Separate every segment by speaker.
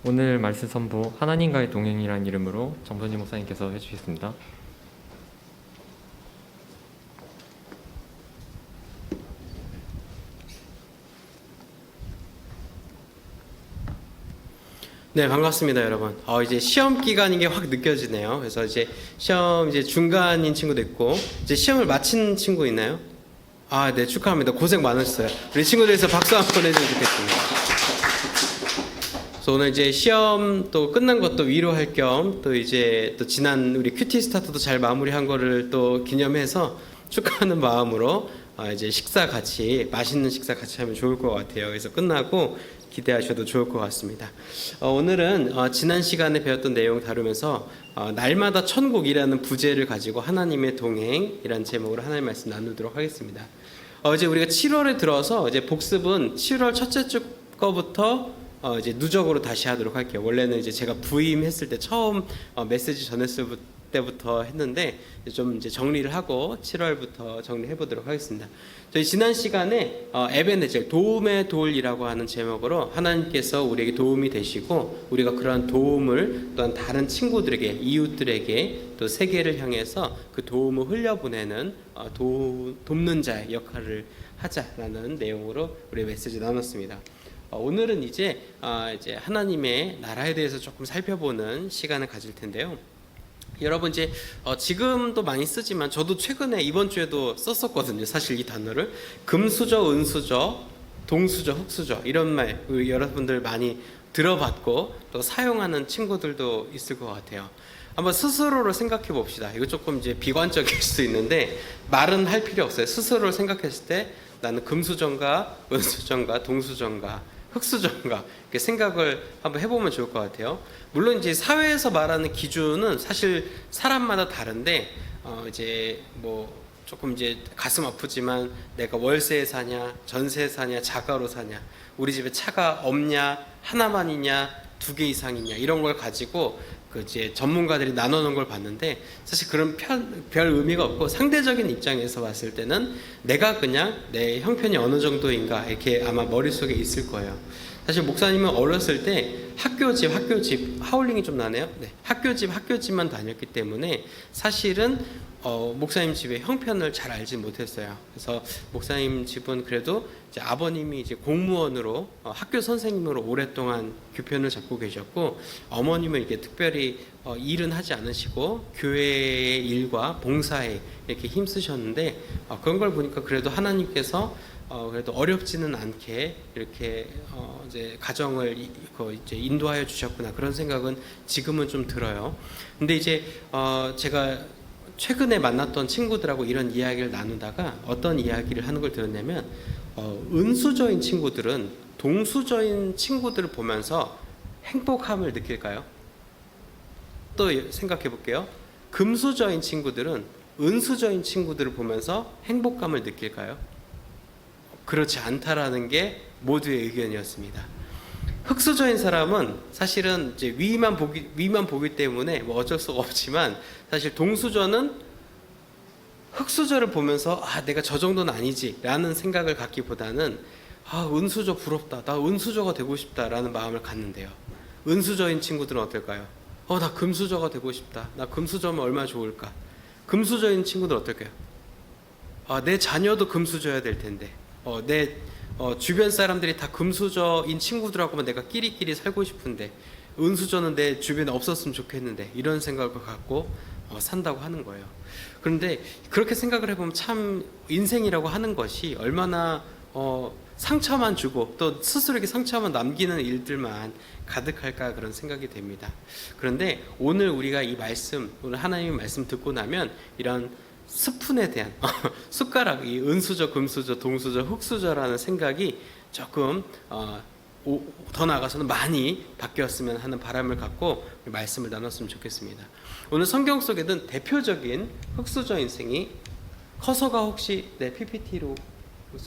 Speaker 1: 오늘 말씀 선부 하나님과의 동행이라는 이름으로 정선지 목사님께서 해주시겠습니다.
Speaker 2: 네, 반갑습니다, 여러분. 이제 시험 기간인 게 확 느껴지네요. 그래서 이제 시험 이제 중간인 친구도 있고, 이제 시험을 마친 친구 있나요? 네, 축하합니다. 고생 많으셨어요. 우리 친구들에서 박수 한번 해주면 좋겠습니다. 그래서 오늘 이제 시험 또 끝난 것도 위로할 겸, 또 이제 또 지난 우리 큐티 스타트도 잘 마무리한 거를 또 기념해서 축하하는 마음으로 이제 맛있는 식사 같이 하면 좋을 것 같아요. 그래서 끝나고 기대하셔도 좋을 것 같습니다. 오늘은 지난 시간에 배웠던 내용 다루면서 날마다 천국이라는 부제를 가지고 하나님의 동행이라는 제목으로 하나님의 말씀 나누도록 하겠습니다. 이제 우리가 7월에 들어서 이제 복습은 7월 첫째 주 거부터 이제 누적으로 다시 하도록 할게요. 원래는 이제 제가 부임했을 때 처음 메시지 전했을 때부터 했는데 좀 이제 정리를 하고 7월부터 정리해 보도록 하겠습니다. 저희 지난 시간에 에베네젤 도움의 돌이라고 하는 제목으로 하나님께서 우리에게 도움이 되시고 우리가 그러한 도움을 또한 다른 친구들에게 이웃들에게 또 세계를 향해서 그 도움을 흘려보내는 돕는 자의 역할을 하자라는 내용으로 우리 메시지 나눴습니다. 오늘은 이제 하나님의 나라에 대해서 조금 살펴보는 시간을 가질 텐데요. 여러분 이제 지금도 많이 쓰지만 저도 최근에 이번 주에도 썼었거든요. 사실 이 단어를 금수저, 은수저, 동수저, 흙수저 이런 말 여러분들 많이 들어봤고 또 사용하는 친구들도 있을 것 같아요. 한번 스스로를 생각해 봅시다. 이거 조금 이제 비관적일 수 있는데 말은 할 필요 없어요. 스스로를 생각했을 때 나는 금수저인가, 은수저인가, 동수저인가, 흙수저인가 이렇게 생각을 한번 해보면 좋을 것 같아요. 물론 이제 사회에서 말하는 기준은 사실 사람마다 다른데 이제 뭐 조금 이제 가슴 아프지만 내가 월세에 사냐, 전세에 사냐, 자가로 사냐, 우리 집에 차가 없냐, 하나만 있냐, 2개 이상이냐 이런 걸 가지고 그 이제 전문가들이 나누는 걸 봤는데 사실 그런 별 의미가 없고 상대적인 입장에서 봤을 때는 내가 그냥 내 형편이 어느 정도인가 이렇게 아마 머릿속에 있을 거예요. 사실 목사님은 어렸을 때 학교집 하울링이 좀 나네요. 네, 학교집만 다녔기 때문에 사실은 목사님 집의 형편을 잘 알지 못했어요. 그래서 목사님 집은 그래도 이제 아버님이 이제 공무원으로 학교 선생님으로 오랫동안 교편을 잡고 계셨고 어머님은 이렇게 특별히 일은 하지 않으시고 교회의 일과 봉사에 이렇게 힘쓰셨는데 그런 걸 보니까 그래도 하나님께서 그래도 어렵지는 않게 이렇게 이제 가정을 이제 인도하여 주셨구나 그런 생각은 지금은 좀 들어요. 근데 이제 제가 최근에 만났던 친구들하고 이런 이야기를 나누다가 어떤 이야기를 하는 걸 들었냐면 은수저인 친구들은 동수저인 친구들을 보면서 행복함을 느낄까요? 또 생각해 볼게요. 금수저인 친구들은 은수저인 친구들을 보면서 행복감을 느낄까요? 그렇지 않다라는 게 모두의 의견이었습니다. 흙수저인 사람은 사실은 이제 위만 보기 때문에 뭐 어쩔 수가 없지만 사실 동수저는 흙수저를 보면서 내가 저 정도는 아니지라는 생각을 갖기보다는 은수저 부럽다, 나 은수저가 되고 싶다라는 마음을 갖는데요. 은수저인 친구들은 어떨까요? 나 금수저가 되고 싶다, 나 금수저면 얼마나 좋을까. 금수저인 친구들은 어떨까요? 내 자녀도 금수저여야 될 텐데 내 주변 사람들이 다 금수저인 친구들하고만 내가 끼리끼리 살고 싶은데 은수저는 내 주변에 없었으면 좋겠는데 이런 생각을 갖고 산다고 하는 거예요. 그런데 그렇게 생각을 해보면 참 인생이라고 하는 것이 얼마나 상처만 주고 또 스스로에게 상처만 남기는 일들만 가득할까 그런 생각이 됩니다. 그런데 오늘 우리가 오늘 하나님의 말씀 듣고 나면 이런 스푼에 대한 숟가락, 이 은수저, 금수저, 동수저, 흙수저라는 생각이 조금 더 나아가서는 많이 바뀌었으면 하는 바람을 갖고 말씀을 나눴으면 좋겠습니다. 오늘 성경 속에는 대표적인 흙수저 인생이 커서가 혹시 PPT로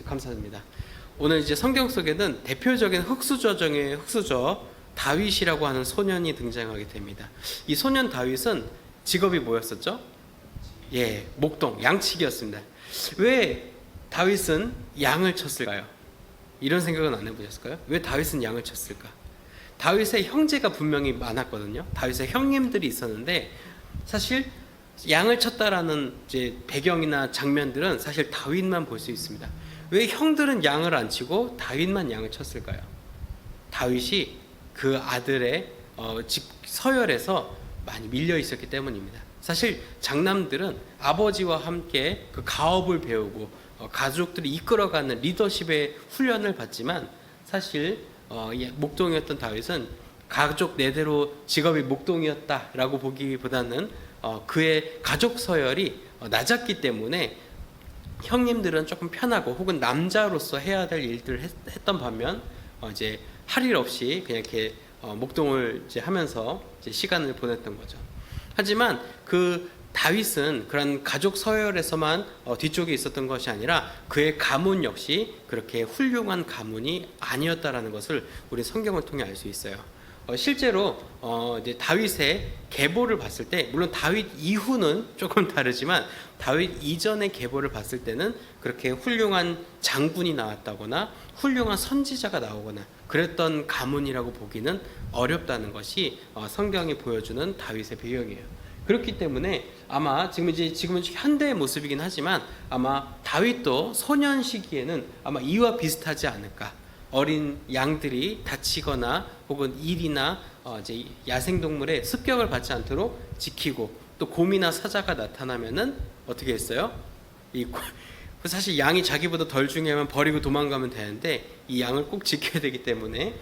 Speaker 2: 감사합니다. 오늘 이제 성경 속에는 대표적인 흙수저 중에 흙수저 다윗이라고 하는 소년이 등장하게 됩니다. 이 소년 다윗은 직업이 뭐였었죠? 목동, 양치기였습니다. 왜 다윗은 양을 쳤을까요? 이런 생각은 안 해보셨을까요? 왜 다윗은 양을 쳤을까? 다윗의 형제가 분명히 많았거든요. 다윗의 형님들이 있었는데 사실 양을 쳤다라는 이제 배경이나 장면들은 사실 다윗만 볼 수 있습니다. 왜 형들은 양을 안 치고 다윗만 양을 쳤을까요? 다윗이 그 아들의 서열에서 많이 밀려 있었기 때문입니다. 사실 장남들은 아버지와 함께 그 가업을 배우고 가족들이 이끌어가는 리더십의 훈련을 받지만 사실 목동이었던 다윗은 가족 내대로 직업이 목동이었다라고 보기보다는 그의 가족 서열이 낮았기 때문에 형님들은 조금 편하고 혹은 남자로서 해야 될 일들을 했던 반면 이제 할 일 없이 그냥 이렇게 목동을 이제 하면서 이제 시간을 보냈던 거죠. 하지만 그 다윗은 그런 가족 서열에서만 뒤쪽에 있었던 것이 아니라 그의 가문 역시 그렇게 훌륭한 가문이 아니었다라는 것을 우리 성경을 통해 알 수 있어요. 실제로 이제 다윗의 계보를 봤을 때 물론 다윗 이후는 조금 다르지만 다윗 이전의 계보를 봤을 때는 그렇게 훌륭한 장군이 나왔다거나 훌륭한 선지자가 나오거나 그랬던 가문이라고 보기는 어렵다는 것이 성경이 보여주는 다윗의 배경이에요. 그렇기 때문에 아마 지금은 현대의 모습이긴 하지만 아마 다윗도 소년 시기에는 아마 이와 비슷하지 않을까. 어린 양들이 다치거나 혹은 일이나 이제 야생동물의 습격을 받지 않도록 지키고 또 곰이나 사자가 나타나면은 어떻게 했어요? 사실 양이 자기보다 덜 중요하면 버리고 도망가면 되는데 이 양을 꼭 지켜야 되기 때문에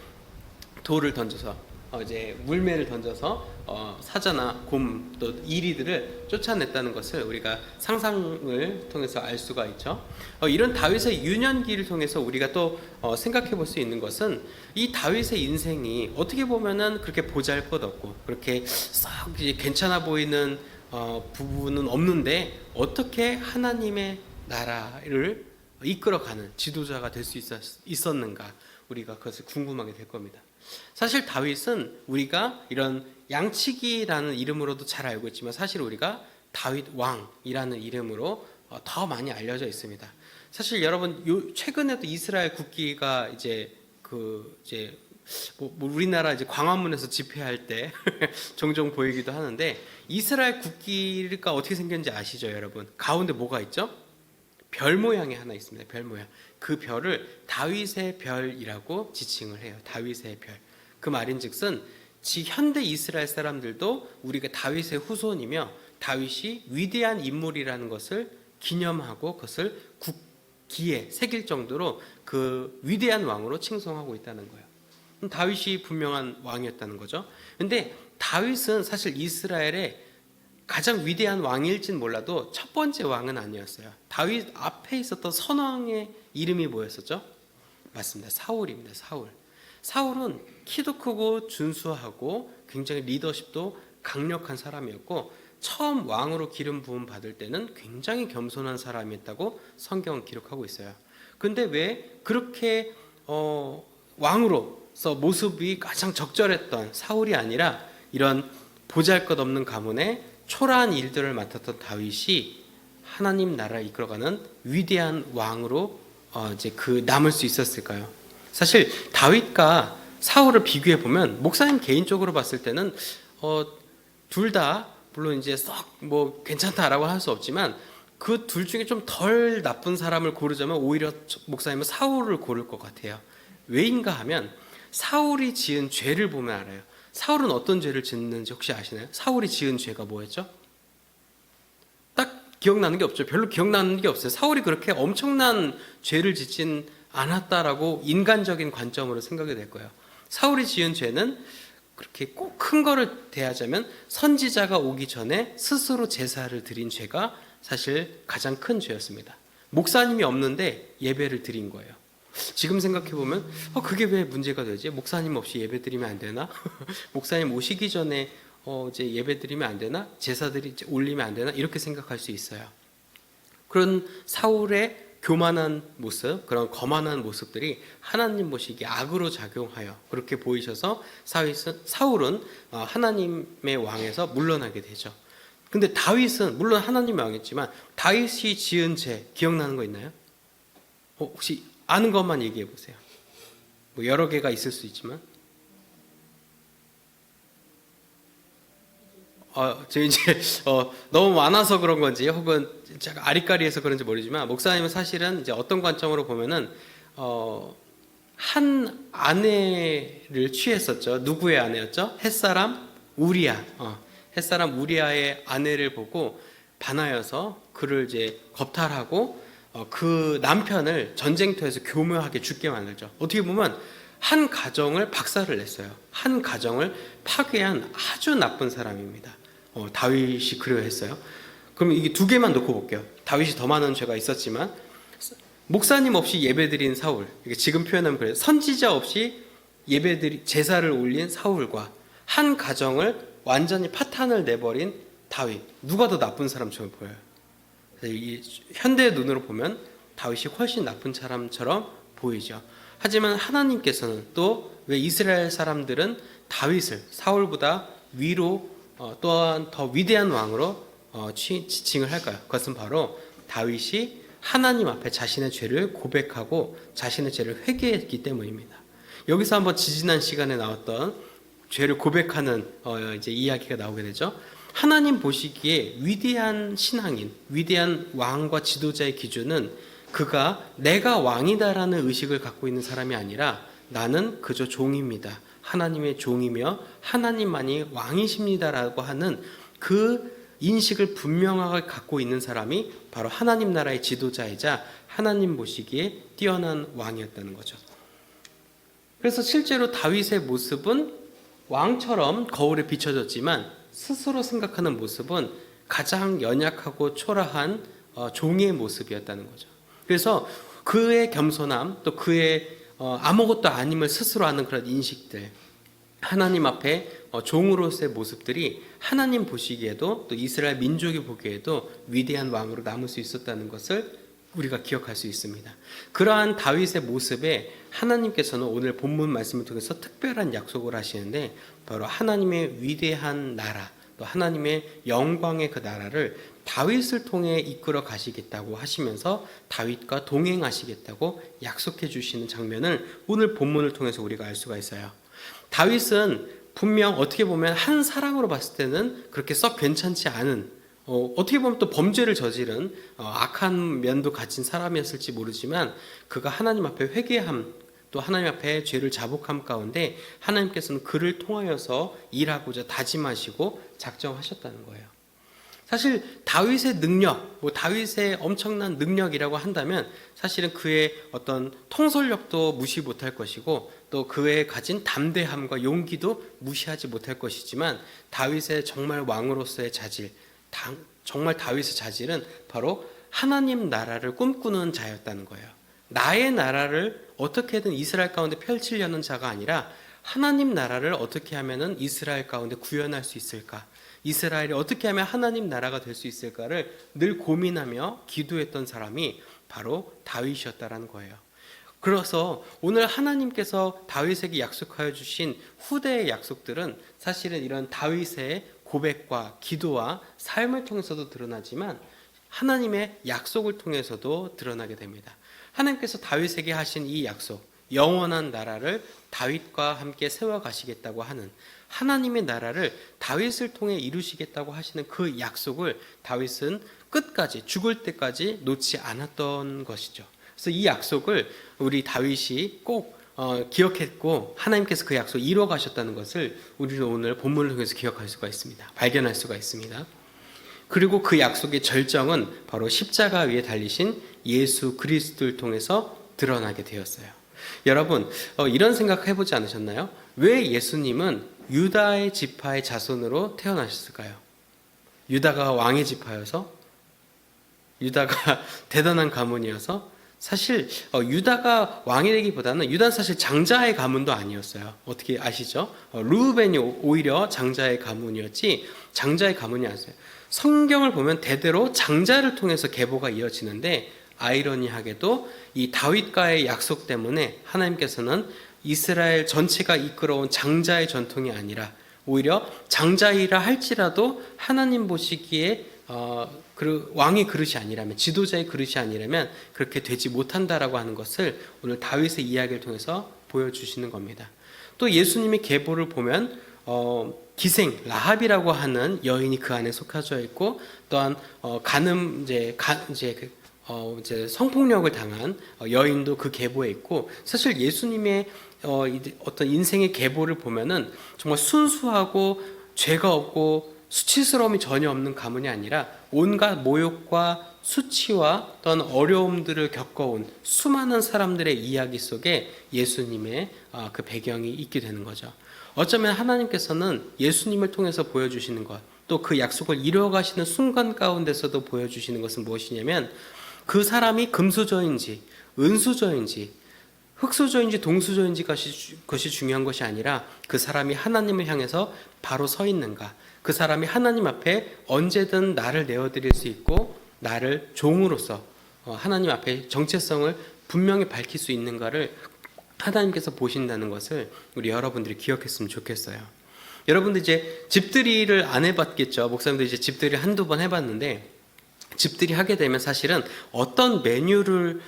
Speaker 2: 돌을 던져서 이제 물매를 던져서 사자나 곰 또 이리들을 쫓아냈다는 것을 우리가 상상을 통해서 알 수가 있죠. 이런 다윗의 유년기를 통해서 우리가 또 생각해 볼 수 있는 것은 이 다윗의 인생이 어떻게 보면은 그렇게 보잘것없고 그렇게 싹 괜찮아 보이는 부분은 없는데 어떻게 하나님의 나라를 이끌어가는 지도자가 될 수 있었는가 우리가 그것을 궁금하게 될 겁니다. 사실 다윗은 우리가 이런 양치기라는 이름으로도 잘 알고 있지만 사실 우리가 다윗 왕이라는 이름으로 더 많이 알려져 있습니다. 사실 여러분 최근에도 이스라엘 국기가 이제 우리나라 이제 광화문에서 집회할 때 종종 보이기도 하는데 이스라엘 국기가 어떻게 생겼는지 아시죠, 여러분? 가운데 뭐가 있죠? 별 모양이 하나 있습니다. 별 모양. 그 별을 다윗의 별이라고 지칭을 해요. 다윗의 별. 그 말인즉슨 현대 이스라엘 사람들도 우리가 다윗의 후손이며 다윗이 위대한 인물이라는 것을 기념하고 그것을 국기에 새길 정도로 그 위대한 왕으로 칭송하고 있다는 거예요. 다윗이 분명한 왕이었다는 거죠. 근데 다윗은 사실 이스라엘의 가장 위대한 왕일진 몰라도 첫 번째 왕은 아니었어요. 다윗 앞에 있었던 선왕의 이름이 뭐였었죠? 맞습니다. 사울입니다. 사울은 키도 크고 준수하고 굉장히 리더십도 강력한 사람이었고 처음 왕으로 기름 부음 받을 때는 굉장히 겸손한 사람이었다고 성경은 기록하고 있어요. 근데 왜 그렇게 왕으로서 모습이 가장 적절했던 사울이 아니라 이런 보잘것없는 가문에 초라한 일들을 맡았던 다윗이 하나님 나라를 이끌어가는 위대한 왕으로 이제 남을 수 있었을까요? 사실 다윗과 사울을 비교해 보면 목사님 개인적으로 봤을 때는 둘 다 물론 이제 썩 뭐 괜찮다라고 할 수 없지만 그 둘 중에 좀 덜 나쁜 사람을 고르자면 오히려 목사님은 사울을 고를 것 같아요. 왜인가 하면 사울이 지은 죄를 보면 알아요. 사울은 어떤 죄를 짓는지 혹시 아시나요? 사울이 지은 죄가 뭐였죠? 딱 기억나는 게 없죠. 별로 기억나는 게 없어요. 사울이 그렇게 엄청난 죄를 짓진 않았다라고 인간적인 관점으로 생각이 될 거예요. 사울이 지은 죄는 그렇게 꼭 큰 거를 대하자면 선지자가 오기 전에 스스로 제사를 드린 죄가 사실 가장 큰 죄였습니다. 목사님이 없는데 예배를 드린 거예요. 지금 생각해보면 그게 왜 문제가 되지? 목사님 없이 예배 드리면 안 되나? 목사님 오시기 전에 이제 예배 드리면 안 되나? 제사들이 올리면 안 되나? 이렇게 생각할 수 있어요. 그런 사울의 교만한 모습, 그런 거만한 모습들이 하나님 보시기에 악으로 작용하여 그렇게 보이셔서 사울은 하나님의 왕에서 물러나게 되죠. 근데 다윗은 물론 하나님의 왕이었지만 다윗이 지은 죄 기억나는 거 있나요? 혹시 아는 것만 얘기해 보세요. 뭐 여러 개가 있을 수 있지만 저 이제 너무 많아서 그런 건지 혹은 제가 아리까리해서 그런지 모르지만 목사님은 사실은 이제 어떤 관점으로 보면은 한 아내를 취했었죠. 누구의 아내였죠? 햇사람 우리야. 햇사람 우리아의 아내를 보고 반하여서 그를 이제 겁탈하고 그 남편을 전쟁터에서 교묘하게 죽게 만들죠. 어떻게 보면 한 가정을 박살을 냈어요. 한 가정을 파괴한 아주 나쁜 사람입니다. 다윗이 그러했어요. 그럼 이게 두 개만 놓고 볼게요. 다윗이 더 많은 죄가 있었지만 목사님 없이 예배드린 사울, 이게 지금 표현하면 그래요. 선지자 없이 예배드리 제사를 올린 사울과 한 가정을 완전히 파탄을 내버린 다윗, 누가 더 나쁜 사람처럼 보여요? 이 현대의 눈으로 보면 다윗이 훨씬 나쁜 사람처럼 보이죠. 하지만 하나님께서는 또 왜 이스라엘 사람들은 다윗을 사울보다 위로 또한 더 위대한 왕으로 지칭을 할까요? 그것은 바로 다윗이 하나님 앞에 자신의 죄를 고백하고 자신의 죄를 회개했기 때문입니다. 여기서 한번 지지난 시간에 나왔던 죄를 고백하는 이제 이야기가 나오게 되죠. 하나님 보시기에 위대한 신앙인, 위대한 왕과 지도자의 기준은 그가 내가 왕이다라는 의식을 갖고 있는 사람이 아니라 나는 그저 종입니다. 하나님의 종이며 하나님만이 왕이십니다라고 하는 그 인식을 분명하게 갖고 있는 사람이 바로 하나님 나라의 지도자이자 하나님 보시기에 뛰어난 왕이었다는 거죠. 그래서 실제로 다윗의 모습은 왕처럼 거울에 비춰졌지만 스스로 생각하는 모습은 가장 연약하고 초라한 종의 모습이었다는 거죠. 그래서 그의 겸손함 또 그의 아무것도 아님을 스스로 하는 그런 인식들, 하나님 앞에 종으로서의 모습들이 하나님 보시기에도 또 이스라엘 민족이 보기에도 위대한 왕으로 남을 수 있었다는 것을 우리가 기억할 수 있습니다. 그러한 다윗의 모습에 하나님께서는 오늘 본문 말씀을 통해서 특별한 약속을 하시는데 바로 하나님의 위대한 나라 또 하나님의 영광의 그 나라를 다윗을 통해 이끌어 가시겠다고 하시면서 다윗과 동행하시겠다고 약속해 주시는 장면을 오늘 본문을 통해서 우리가 알 수가 있어요. 다윗은 분명 어떻게 보면 한 사람으로 봤을 때는 그렇게 썩 괜찮지 않은 어떻게 보면 또 범죄를 저지른 악한 면도 가진 사람이었을지 모르지만 그가 하나님 앞에 회개함 또 하나님 앞에 죄를 자복함 가운데 하나님께서는 그를 통하여서 일하고자 다짐하시고 작정하셨다는 거예요. 사실 다윗의 능력, 다윗의 엄청난 능력이라고 한다면 사실은 그의 어떤 통솔력도 무시 못할 것이고 또 그의 가진 담대함과 용기도 무시하지 못할 것이지만 다윗의 정말 왕으로서의 자질, 정말 다윗의 자질은 바로 하나님 나라를 꿈꾸는 자였다는 거예요. 나의 나라를 어떻게든 이스라엘 가운데 펼치려는 자가 아니라 하나님 나라를 어떻게 하면은 이스라엘 가운데 구현할 수 있을까? 이스라엘이 어떻게 하면 하나님 나라가 될 수 있을까를 늘 고민하며 기도했던 사람이 바로 다윗이었다라는 거예요. 그래서 오늘 하나님께서 다윗에게 약속하여 주신 후대의 약속들은 사실은 이런 다윗의 고백과 기도와 삶을 통해서도 드러나지만 하나님의 약속을 통해서도 드러나게 됩니다. 하나님께서 다윗에게 하신 이 약속, 영원한 나라를 다윗과 함께 세워가시겠다고 하는 하나님의 나라를 다윗을 통해 이루시겠다고 하시는 그 약속을 다윗은 끝까지 죽을 때까지 놓지 않았던 것이죠. 그래서 이 약속을 우리 다윗이 꼭 기억했고 하나님께서 그 약속을 이루어 가셨다는 것을 우리는 오늘 본문을 통해서 기억할 수가 있습니다. 발견할 수가 있습니다. 그리고 그 약속의 절정은 바로 십자가 위에 달리신 예수 그리스도를 통해서 드러나게 되었어요. 여러분 이런 생각 해보지 않으셨나요? 왜 예수님은 유다의 지파의 자손으로 태어나셨을까요? 유다가 왕의 지파여서? 유다가 대단한 가문이어서? 사실 유다가 왕이 되기보다는 유다는 사실 장자의 가문도 아니었어요. 어떻게 아시죠? 르우벤이 오히려 장자의 가문이었지 장자의 가문이 아니었어요. 성경을 보면 대대로 장자를 통해서 계보가 이어지는데 아이러니하게도 이 다윗과의 약속 때문에 하나님께서는 이스라엘 전체가 이끌어온 장자의 전통이 아니라 오히려 장자이라 할지라도 하나님 보시기에 왕의 그릇이 아니라면 지도자의 그릇이 아니라면 그렇게 되지 못한다라고 하는 것을 오늘 다윗의 이야기를 통해서 보여주시는 겁니다. 또 예수님의 계보를 보면 기생 라합이라고 하는 여인이 그 안에 속하져 있고, 또한 간음 이제 성폭력을 당한 여인도 그 계보에 있고, 사실 예수님의 어떤 인생의 계보를 보면은 정말 순수하고 죄가 없고 수치스러움이 전혀 없는 가문이 아니라 온갖 모욕과 수치와 또한 어려움들을 겪어온 수많은 사람들의 이야기 속에 예수님의 그 배경이 있게 되는 거죠. 어쩌면 하나님께서는 예수님을 통해서 보여주시는 것, 또 그 약속을 이루어가시는 순간 가운데서도 보여주시는 것은 무엇이냐면, 그 사람이 금수저인지 은수저인지 흙수저인지 동수저인지 것이 중요한 것이 아니라, 그 사람이 하나님을 향해서 바로 서 있는가, 그 사람이 하나님 앞에 언제든 나를 내어드릴 수 있고 나를 종으로서 하나님 앞에 정체성을 분명히 밝힐 수 있는가를 하나님께서 보신다는 것을 우리 여러분들이 기억했으면 좋겠어요. 여러분들 이제 집들이를 안 해봤겠죠. 목사님도 이제 집들이 한두 번 해봤는데, 집들이 하게 되면 사실은 어떤 메뉴를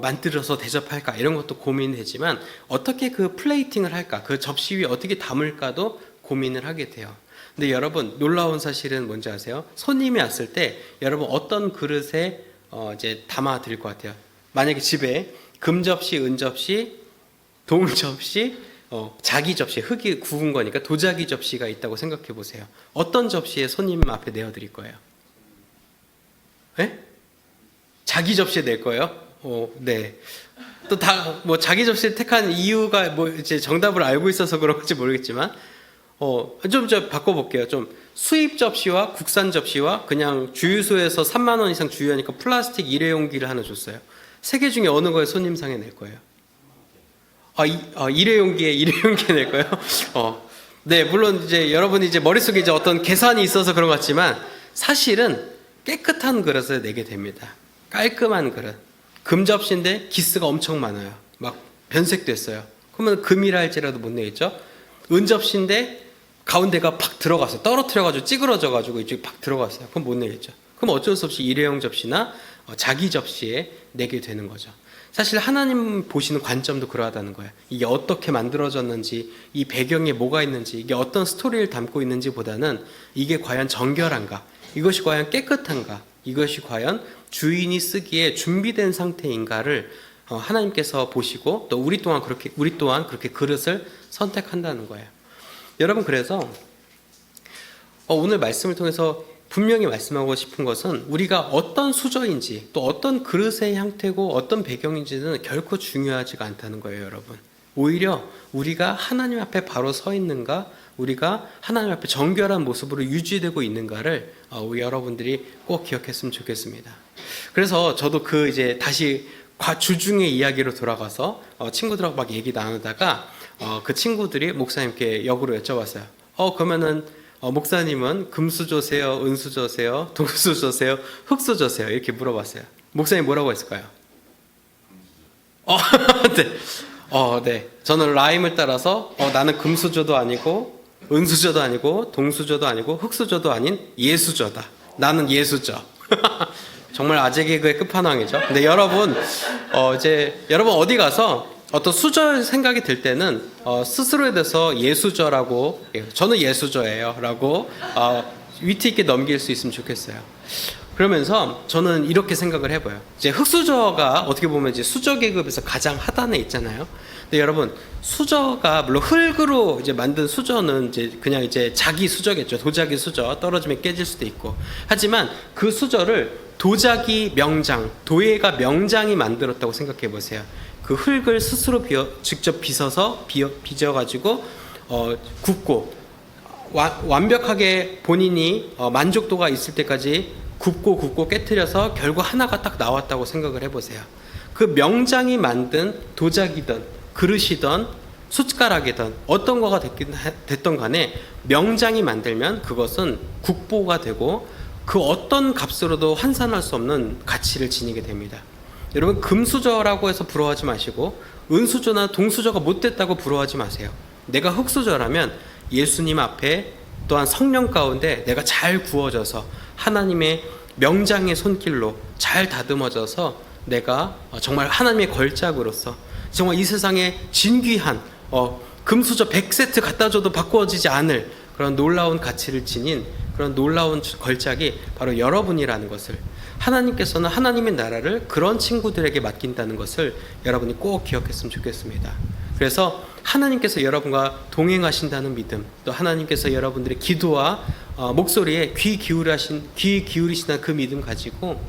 Speaker 2: 만들어서 대접할까 이런 것도 고민되지만, 어떻게 그 플레이팅을 할까, 그 접시 위에 어떻게 담을까도 고민을 하게 돼요. 근데 여러분, 놀라운 사실은 뭔지 아세요? 손님이 왔을 때 여러분 어떤 그릇에 이제 담아 드릴 것 같아요? 만약에 집에 금접시, 은접시, 동접시, 자기 접시, 흙이 구운 거니까 도자기 접시가 있다고 생각해 보세요. 어떤 접시에 손님 앞에 내어 드릴 거예요? 네? 자기 접시에 낼 거예요? 네. 또 다 뭐 자기 접시를 택한 이유가 뭐 이제 정답을 알고 있어서 그런지 모르겠지만, 좀 바꿔볼게요. 좀 수입 접시와 국산 접시와 그냥 주유소에서 3만 원 이상 주유하니까 플라스틱 일회용기를 하나 줬어요. 세 개 중에 어느 거에 손님상에 낼 거예요? 일회용기에 낼 거예요? 네, 물론 이제 여러분이 이제 머릿속에 이제 어떤 계산이 있어서 그런 것 같지만, 사실은 깨끗한 그릇을 내게 됩니다. 깔끔한 그릇. 금접시인데 기스가 엄청 많아요. 막 변색됐어요. 그러면 금이라 할지라도 못 내겠죠? 은접시인데 가운데가 팍 들어갔어요. 떨어뜨려가지고 찌그러져가지고 이쪽에 팍 들어갔어요. 그럼 못 내겠죠? 그럼 어쩔 수 없이 일회용 접시나 자기 접시에 내게 되는 거죠. 사실 하나님 보시는 관점도 그러하다는 거예요. 이게 어떻게 만들어졌는지, 이 배경에 뭐가 있는지, 이게 어떤 스토리를 담고 있는지 보다는 이게 과연 정결한가, 이것이 과연 깨끗한가, 이것이 과연 주인이 쓰기에 준비된 상태인가를 하나님께서 보시고, 또 우리 또한 그렇게 그릇을 선택한다는 거예요. 여러분, 그래서 오늘 말씀을 통해서 분명히 말씀하고 싶은 것은, 우리가 어떤 수저인지 또 어떤 그릇의 형태고 어떤 배경인지는 결코 중요하지가 않다는 거예요, 여러분. 오히려 우리가 하나님 앞에 바로 서 있는가, 우리가 하나님 앞에 정결한 모습으로 유지되고 있는가를 우리 여러분들이 꼭 기억했으면 좋겠습니다. 그래서 저도 이제 다시 주중의 이야기로 돌아가서 친구들하고 막 얘기 나누다가 그 친구들이 목사님께 역으로 여쭤봤어요. 그러면은 목사님은 금수저세요, 은수저세요, 동수저세요, 흙수저세요? 이렇게 물어봤어요. 목사님 뭐라고 했을까요? 네. 네. 저는 라임을 따라서 나는 금수저도 아니고 은수저도 아니고 동수저도 아니고 흙수저도 아닌 예수저다. 나는 예수저. 정말 아재 개그의 끝판왕이죠. 근데 여러분, 이제 여러분 어디 가서 어떤 수저 생각이 들 때는 스스로에 대해서 예수저라고, 저는 예수저예요 라고 위트 있게 넘길 수 있으면 좋겠어요. 그러면서 저는 이렇게 생각을 해봐요. 이제 흙수저가 어떻게 보면 이제 수저 계급에서 가장 하단에 있잖아요. 근데 여러분, 수저가 물론 흙으로 이제 만든 수저는 이제 그냥 이제 자기 수저겠죠. 도자기 수저, 떨어지면 깨질 수도 있고. 하지만 그 수저를 도자기 명장, 도예가 명장이 만들었다고 생각해 보세요. 그 흙을 스스로 직접 빚어가지고 굽고 완벽하게 본인이 만족도가 있을 때까지 굽고 깨트려서 결국 하나가 딱 나왔다고 생각을 해보세요. 그 명장이 만든 도자기든 그릇이든 숟가락이든 어떤 거가 됐던 간에 명장이 만들면 그것은 국보가 되고 그 어떤 값으로도 환산할 수 없는 가치를 지니게 됩니다. 여러분, 금수저라고 해서 부러워하지 마시고 은수저나 동수저가 못됐다고 부러워하지 마세요. 내가 흙수저라면 예수님 앞에 또한 성령 가운데 내가 잘 구워져서 하나님의 명장의 손길로 잘 다듬어져서 내가 정말 하나님의 걸작으로서 정말 이 세상에 진귀한 금수저 100세트 갖다 줘도 바꾸어지지 않을 그런 놀라운 가치를 지닌 그런 놀라운 걸작이 바로 여러분이라는 것을, 하나님께서는 하나님의 나라를 그런 친구들에게 맡긴다는 것을 여러분이 꼭 기억했으면 좋겠습니다. 그래서 하나님께서 여러분과 동행하신다는 믿음, 또 하나님께서 여러분들의 기도와 목소리에 귀 기울이신다는 그 믿음 가지고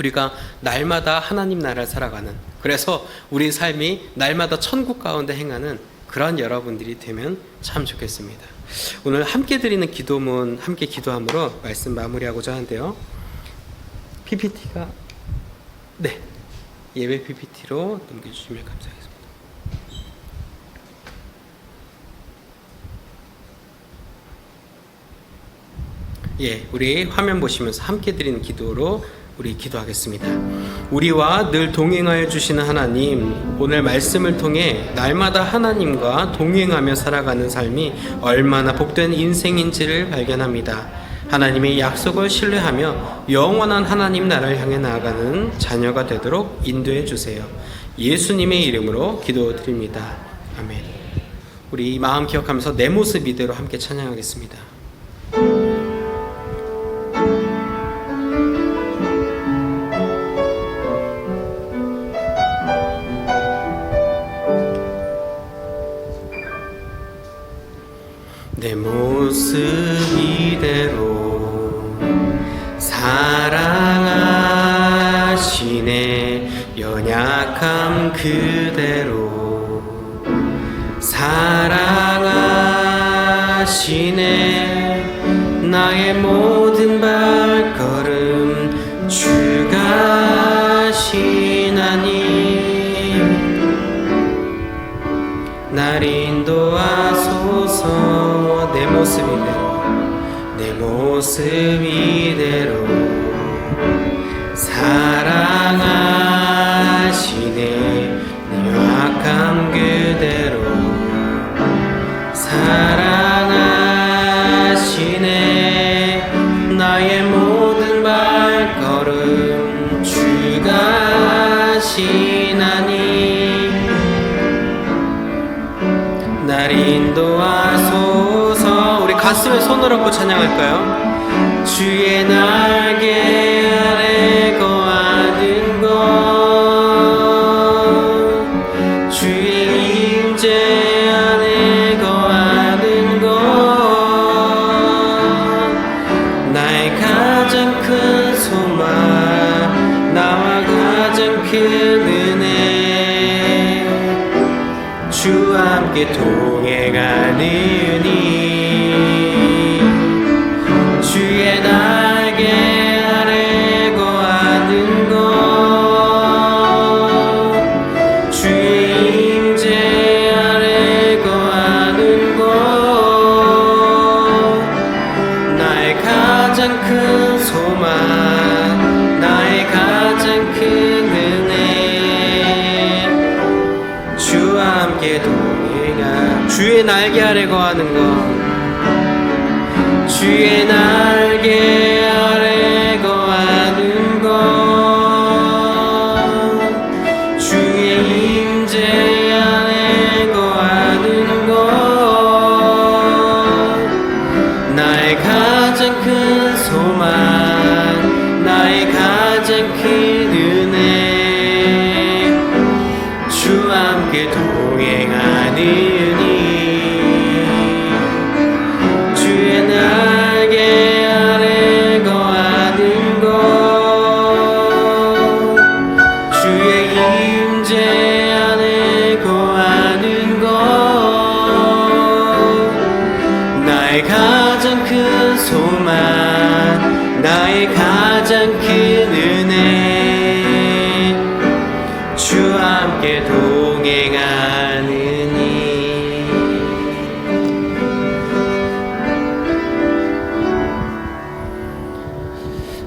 Speaker 2: 우리가 날마다 하나님 나라를 살아가는, 그래서 우리 삶이 날마다 천국 가운데 행하는 그런 여러분들이 되면 참 좋겠습니다. 오늘 함께 드리는 기도문 함께 기도함으로 말씀 마무리하고자 하는데요. PPT가 예배 PPT로 넘겨주시면 감사하겠습니다. 우리 화면 보시면서 함께 드리는 기도로 우리 기도하겠습니다. 우리와 늘 동행하여 주시는 하나님, 오늘 말씀을 통해 날마다 하나님과 동행하며 살아가는 삶이 얼마나 복된 인생인지를 발견합니다. 하나님의 약속을 신뢰하며 영원한 하나님 나라를 향해 나아가는 자녀가 되도록 인도해 주세요. 예수님의 이름으로 기도드립니다. 아멘. 우리 마음 기억하면서 내 모습 이대로 함께 찬양하겠습니다. 내 모습 이대로 사랑하시네. 연약함 그대로 사랑하시네. 나의 모든 발걸음 주가 시나니 날 인도하소서. 내 모습 이대로 내 모습 이대로 사랑하시네. 내 약함 그대로 사랑하시네. 나의 모든 발걸음 주가 시나니 날 인도하소서. 우리 가슴에 손을 얹고 찬양할까요? 주의 날개 아래 거하는 것, 주의 임재 안에 거하는 것, 나의 가장 큰 소망, 나와 가장 큰 은혜, 주와 함께 동행하느니 주의 날개 아래 거하는 것, 주의 임재 아래 거하는 것, 나의 가장 큰 소망, 나의 가장 큰 은혜, 주와 함께 동행하. 주의 날개 아래 거하는 것, 주의 날개 아래 거하는 것, 주의 임재 안에 거하는 것, 나의 가장 큰 소망, 나의 가장 큰 은혜, 주와 함께 동행하느니 주의 날개 아래 거하는 것, 주의 임재 안에 거하는 것, 나의 가장 큰 소망, 나의 가장 큰 은혜, 주와 함께 동행하느니.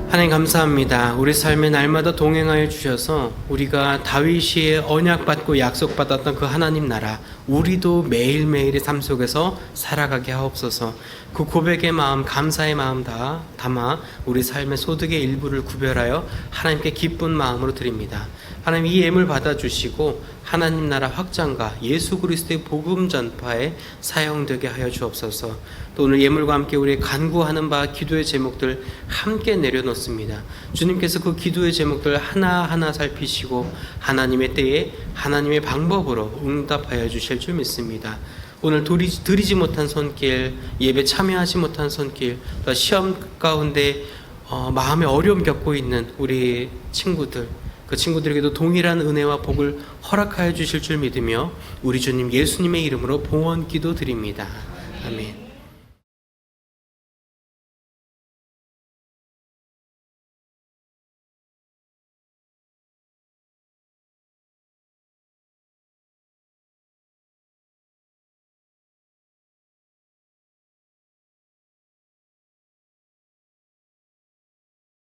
Speaker 2: 하나님 감사합니다. 우리 삶에 날마다 동행하여 주셔서 우리가 다윗이 언약받고 약속받았던 그 하나님 나라, 우리도 매일매일의 삶 속에서 살아가게 하옵소서. 그 고백의 마음, 감사의 마음 다 담아 우리 삶의 소득의 일부를 구별하여 하나님께 기쁜 마음으로 드립니다. 하나님 이 예물 받아주시고 하나님 나라 확장과 예수 그리스도의 복음 전파에 사용되게 하여 주옵소서. 또 오늘 예물과 함께 우리 간구하는 바 기도의 제목들 함께 내려놓습니다. 주님께서 그 기도의 제목들 하나하나 살피시고 하나님의 때에 하나님의 방법으로 응답하여 주실 줄 믿습니다. 오늘 드리지 못한 손길, 예배 참여하지 못한 손길, 또 시험 가운데 마음에 어려움 겪고 있는 우리 친구들, 그 친구들에게도 동일한 은혜와 복을 허락하여 주실 줄 믿으며 우리 주님 예수님의 이름으로 봉헌 기도 드립니다. 아멘.